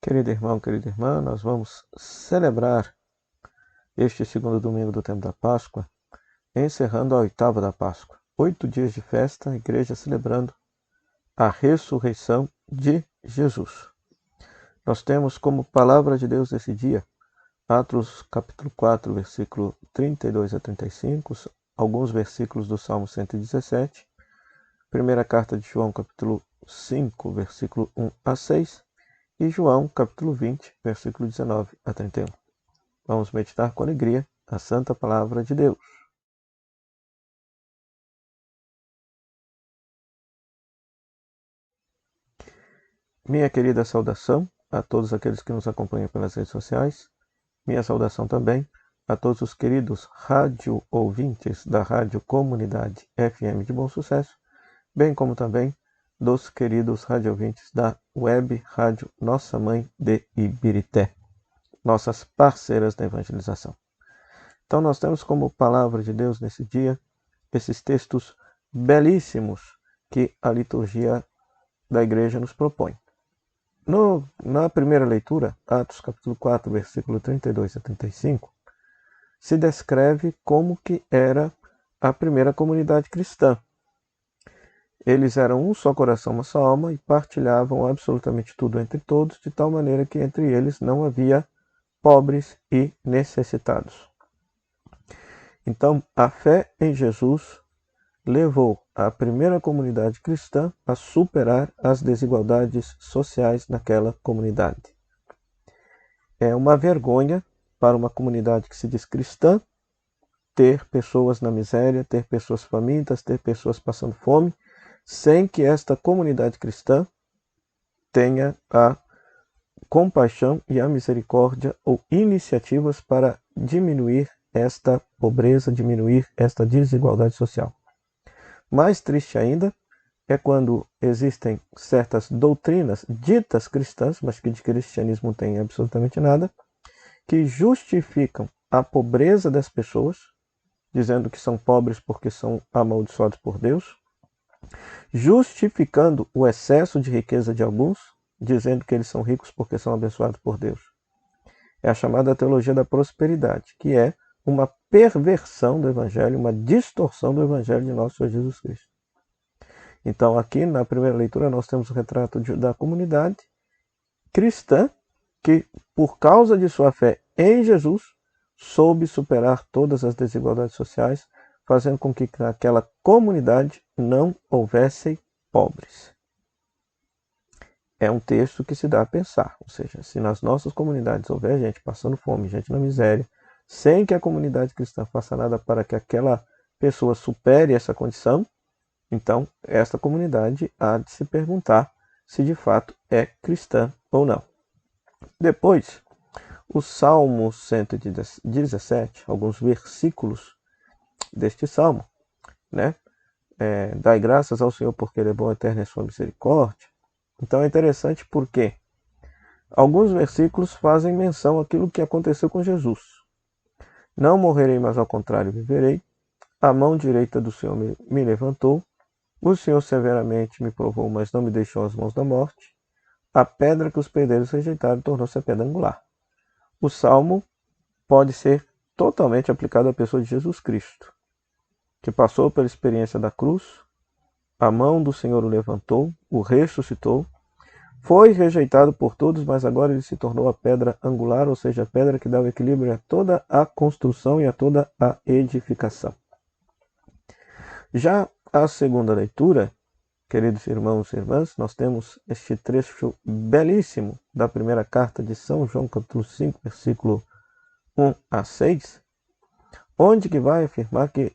Querido irmão, querida irmã, nós vamos celebrar este segundo domingo do tempo da Páscoa, encerrando a oitava da Páscoa. 8 dias de festa, a igreja celebrando a ressurreição de Jesus. Nós temos como palavra de Deus esse dia, Atos capítulo 4, versículo 32 a 35, alguns versículos do Salmo 117, primeira carta de João capítulo 5, versículo 1 a 6, e João, capítulo 20, versículo 19 a 31. Vamos meditar com alegria a santa palavra de Deus. Minha querida saudação a todos aqueles que nos acompanham pelas redes sociais. Minha saudação também a todos os queridos rádio ouvintes da Rádio Comunidade FM de Bom Sucesso, bem como também dos queridos rádio ouvintes da Web Rádio Nossa Mãe de Ibirité, nossas parceiras da evangelização. Então nós temos como palavra de Deus nesse dia esses textos belíssimos que a liturgia da igreja nos propõe. Na primeira leitura, Atos capítulo 4, versículo 32 a 35, se descreve como que era a primeira comunidade cristã. Eles eram um só coração, uma só alma e partilhavam absolutamente tudo entre todos, de tal maneira que entre eles não havia pobres e necessitados. Então, a fé em Jesus levou a primeira comunidade cristã a superar as desigualdades sociais naquela comunidade. É uma vergonha para uma comunidade que se diz cristã ter pessoas na miséria, ter pessoas famintas, ter pessoas passando fome, sem que esta comunidade cristã tenha a compaixão e a misericórdia ou iniciativas para diminuir esta pobreza, diminuir esta desigualdade social. Mais triste ainda é quando existem certas doutrinas ditas cristãs, mas que de cristianismo não tem absolutamente nada, que justificam a pobreza das pessoas, dizendo que são pobres porque são amaldiçoados por Deus, justificando o excesso de riqueza de alguns, dizendo que eles são ricos porque são abençoados por Deus. É a chamada teologia da prosperidade, que é uma perversão do Evangelho, uma distorção do Evangelho de nosso Senhor Jesus Cristo. Então, aqui na primeira leitura, nós temos o retrato da comunidade cristã que, por causa de sua fé em Jesus, soube superar todas as desigualdades sociais, fazendo com que naquela comunidade não houvessem pobres. É um texto que se dá a pensar, ou seja, se nas nossas comunidades houver gente passando fome, gente na miséria, sem que a comunidade cristã faça nada para que aquela pessoa supere essa condição, então esta comunidade há de se perguntar se de fato é cristã ou não. Depois, o Salmo 117, alguns versículos deste salmo, né? Dai graças ao Senhor porque Ele é bom, eterna é sua misericórdia. Então é interessante porque alguns versículos fazem menção àquilo que aconteceu com Jesus. Não morrerei, mas ao contrário viverei. A mão direita do Senhor me levantou. O Senhor severamente me provou, mas não me deixou às mãos da morte. A pedra que os pedreiros rejeitaram tornou-se a pedra angular. O salmo pode ser totalmente aplicado à pessoa de Jesus Cristo, que passou pela experiência da cruz, a mão do Senhor o levantou, o ressuscitou, foi rejeitado por todos, mas agora ele se tornou a pedra angular, ou seja, a pedra que dá o equilíbrio a toda a construção e a toda a edificação. Já a segunda leitura, queridos irmãos e irmãs, nós temos este trecho belíssimo da primeira carta de São João, capítulo 5, versículo 1 a 6, onde que vai afirmar que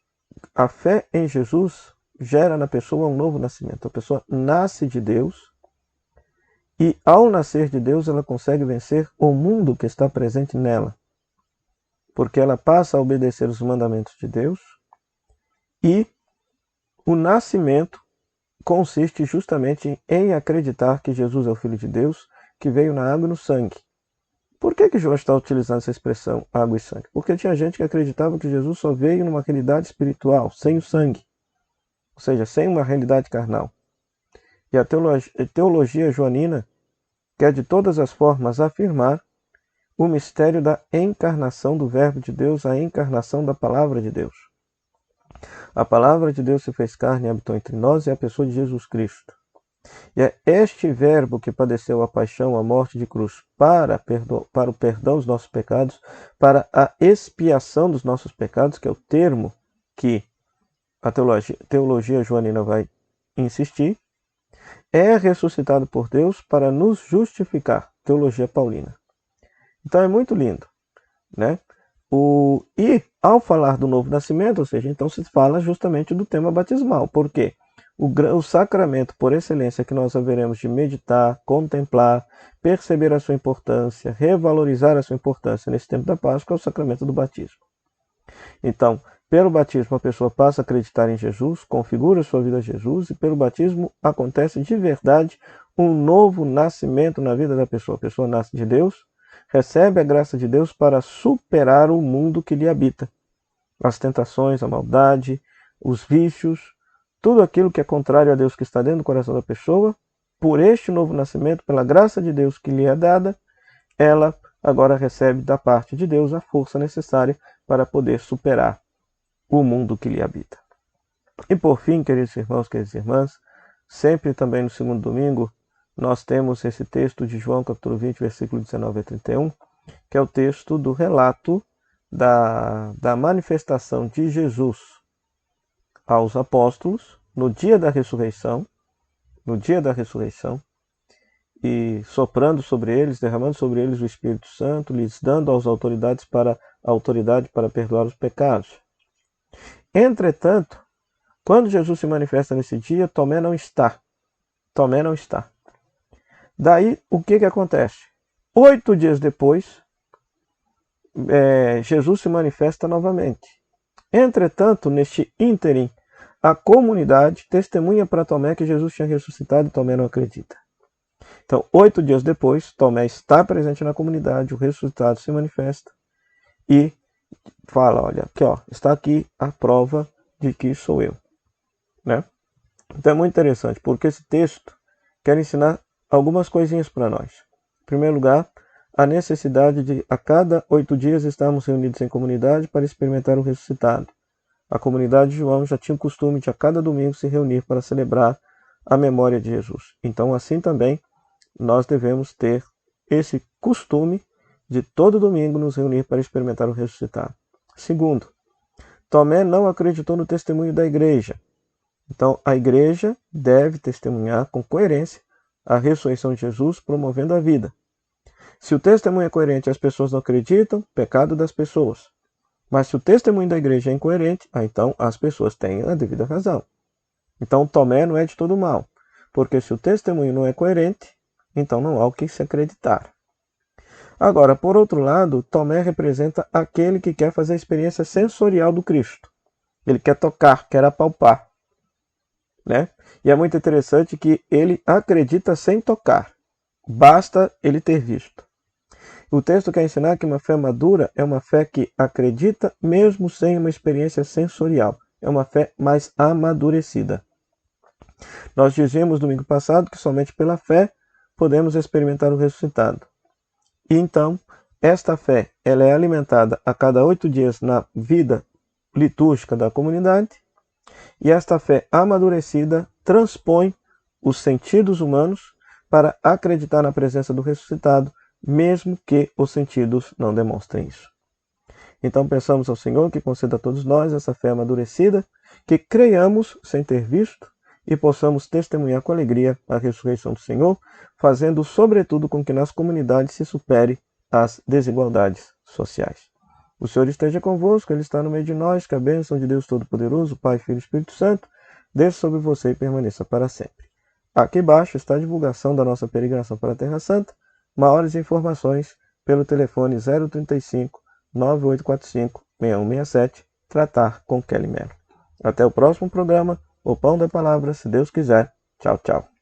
a fé em Jesus gera na pessoa um novo nascimento. A pessoa nasce de Deus e, ao nascer de Deus, ela consegue vencer o mundo que está presente nela, porque ela passa a obedecer os mandamentos de Deus e o nascimento consiste justamente em acreditar que Jesus é o Filho de Deus, que veio na água e no sangue. Por que João está utilizando essa expressão água e sangue? Porque tinha gente que acreditava que Jesus só veio numa realidade espiritual, sem o sangue, ou seja, sem uma realidade carnal. E a teologia joanina quer de todas as formas afirmar o mistério da encarnação do Verbo de Deus, a encarnação da Palavra de Deus. A Palavra de Deus se fez carne e habitou entre nós, é a pessoa de Jesus Cristo. E é este Verbo que padeceu a paixão, a morte de cruz, para o perdão dos nossos pecados, para a expiação dos nossos pecados, que é o termo que a teologia joanina vai insistir, é ressuscitado por Deus para nos justificar, teologia paulina. Então é muito lindo, né? E ao falar do novo nascimento, ou seja, então se fala justamente do tema batismal. Por quê? O sacramento por excelência que nós haveremos de meditar, contemplar, perceber a sua importância, revalorizar a sua importância nesse tempo da Páscoa é o sacramento do batismo. Então, pelo batismo a pessoa passa a acreditar em Jesus, configura sua vida a Jesus, e pelo batismo acontece de verdade um novo nascimento na vida da pessoa. A pessoa nasce de Deus, recebe a graça de Deus para superar o mundo que lhe habita. As tentações, a maldade, os vícios, tudo aquilo que é contrário a Deus que está dentro do coração da pessoa, por este novo nascimento, pela graça de Deus que lhe é dada, ela agora recebe da parte de Deus a força necessária para poder superar o mundo que lhe habita. E por fim, queridos irmãos, queridas irmãs, sempre também no segundo domingo, nós temos esse texto de João, capítulo 20, versículo 19 a 31, que é o texto do relato da manifestação de Jesus aos apóstolos no dia da ressurreição, e soprando sobre eles, derramando sobre eles o Espírito Santo, lhes dando às autoridade para perdoar os pecados. Entretanto, quando Jesus se manifesta nesse dia, Tomé não está. Daí, o que acontece? 8 dias depois, Jesus se manifesta novamente. Entretanto, neste ínterim, a comunidade testemunha para Tomé que Jesus tinha ressuscitado e Tomé não acredita. Então, 8 dias depois, Tomé está presente na comunidade, o ressuscitado se manifesta e fala, olha, aqui, ó, está aqui a prova de que sou eu. Né? Então é muito interessante, porque esse texto quer ensinar algumas coisinhas para nós. Em primeiro lugar, a necessidade de a cada 8 dias estarmos reunidos em comunidade para experimentar o ressuscitado. A comunidade de João já tinha o costume de a cada domingo se reunir para celebrar a memória de Jesus. Então assim também nós devemos ter esse costume de todo domingo nos reunir para experimentar o ressuscitado. Segundo, Tomé não acreditou no testemunho da igreja. Então a igreja deve testemunhar com coerência a ressurreição de Jesus, promovendo a vida. Se o testemunho é coerente e as pessoas não acreditam, pecado das pessoas. Mas se o testemunho da igreja é incoerente, então as pessoas têm a devida razão. Então Tomé não é de todo mal, porque se o testemunho não é coerente, então não há o que se acreditar. Agora, por outro lado, Tomé representa aquele que quer fazer a experiência sensorial do Cristo. Ele quer tocar, quer apalpar. Né? E é muito interessante que ele acredita sem tocar. Basta ele ter visto. O texto quer ensinar que uma fé madura é uma fé que acredita mesmo sem uma experiência sensorial. É uma fé mais amadurecida. Nós dizíamos domingo passado que somente pela fé podemos experimentar o ressuscitado. E então, esta fé ela é alimentada a cada 8 dias na vida litúrgica da comunidade, e esta fé amadurecida transpõe os sentidos humanos para acreditar na presença do ressuscitado, mesmo que os sentidos não demonstrem isso. Então peçamos ao Senhor que conceda a todos nós essa fé amadurecida, que creiamos sem ter visto e possamos testemunhar com alegria a ressurreição do Senhor, fazendo sobretudo com que nas comunidades se supere as desigualdades sociais. O Senhor esteja convosco, Ele está no meio de nós, que a bênção de Deus Todo-Poderoso, Pai, Filho e Espírito Santo, desça sobre você e permaneça para sempre. Aqui embaixo está a divulgação da nossa peregrinação para a Terra Santa. Maiores informações pelo telefone 035 9845 6167, tratar com Kelly Mello. Até o próximo programa, o Pão da Palavra, se Deus quiser. Tchau, tchau.